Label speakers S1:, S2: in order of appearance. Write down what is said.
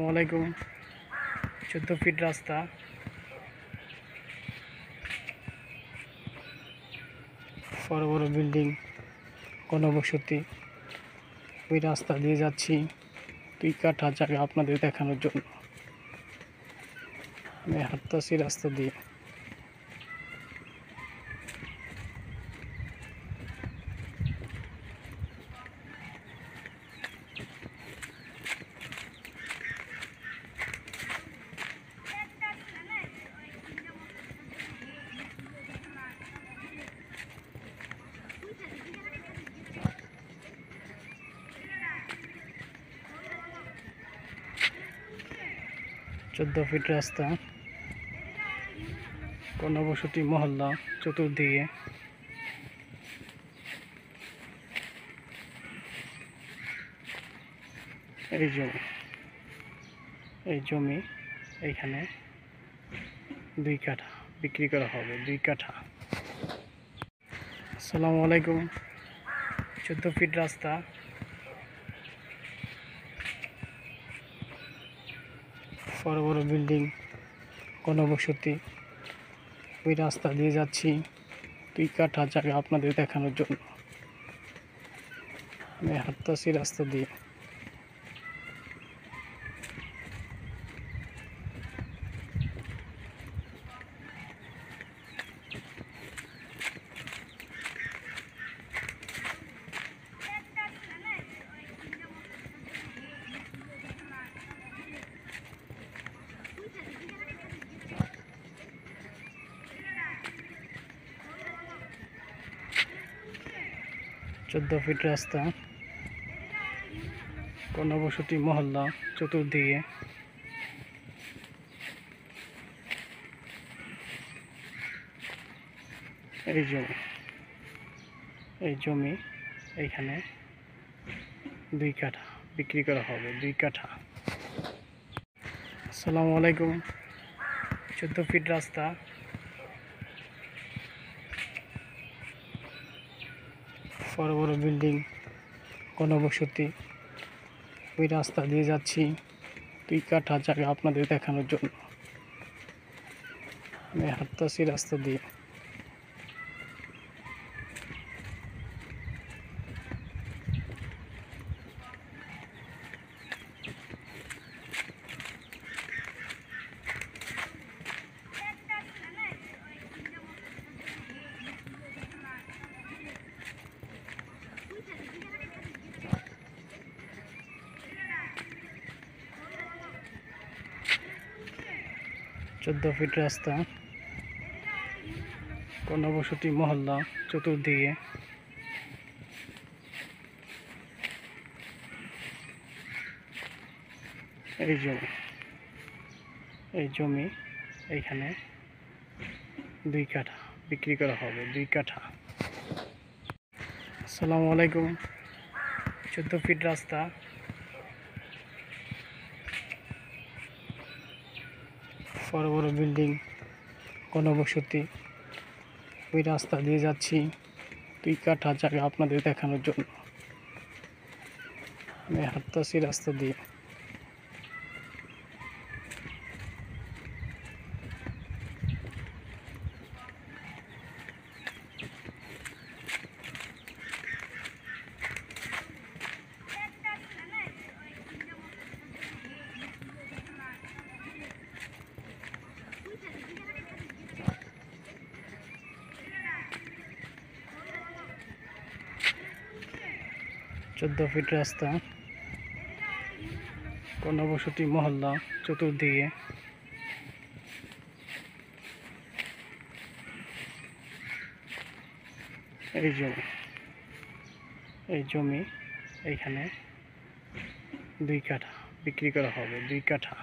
S1: আসসালামু আলাইকুম। 14 ফিট রাস্তা, বড় বড় বিল্ডিং, ঘনবসতি। ওই রাস্তা দিয়ে যাচ্ছি 2 কাঠা জায়গা আপনাদের দেখানোর জন্য। আমি হাঁটতেছি রাস্তা দিয়ে। চোদ্দ ফিট রাস্তা, ঘনবসতি মহল্লা চতুর্দিকে। এই জমি এইখানে 2 কাঠা বিক্রি করা হবে, 2 কাঠা। আসসালামু আলাইকুম। 14 ফিট রাস্তা, বড় বড় বিল্ডিং, ঘনবসতি। ওই রাস্তা দিয়ে যাচ্ছি 2 কাঠা জায়গা আপনাদের দেখানোর জন্য। আমি হাঁটতেছি রাস্তা দিয়ে। চোদ্দ ফিট রাস্তা, ঘনবসতি মহল্লা চতুর্দিকে। এই জমি এইখানে 2 কাঠা বিক্রি করা হবে, 2 কাঠা। আসসালামু আলাইকুম। 14 ফিট রাস্তা, বড় বড় বিল্ডিং, ঘনবসতি। ওই রাস্তা দিয়ে যাচ্ছি 2 কাঠা জায়গা আপনাদের দেখানোর জন্য। আমি হাঁটতেছি রাস্তা দিয়ে। চোদ্দ ফিট রাস্তা, ঘনবসতি মহল্লা চতুর্দিকে। এই জমি এইখানে 2 কাঠা বিক্রি করা হবে, 2 কাঠা। আসসালামু আলাইকুম। 14 ফিট রাস্তা, বড় বড় বিল্ডিং, ঘনবসতি। ওই রাস্তা দিয়ে যাচ্ছি 2 কাঠা জায়গা আপনাদের দেখানোর জন্য। আমি হাঁটতেছি রাস্তা দিয়ে। চোদ্দ ফিট রাস্তা, ঘনবসতি মহল্লা চতুর্দিকে। এই জমি এইখানে 2 কাঠা বিক্রি করা হবে, 2 কাঠা।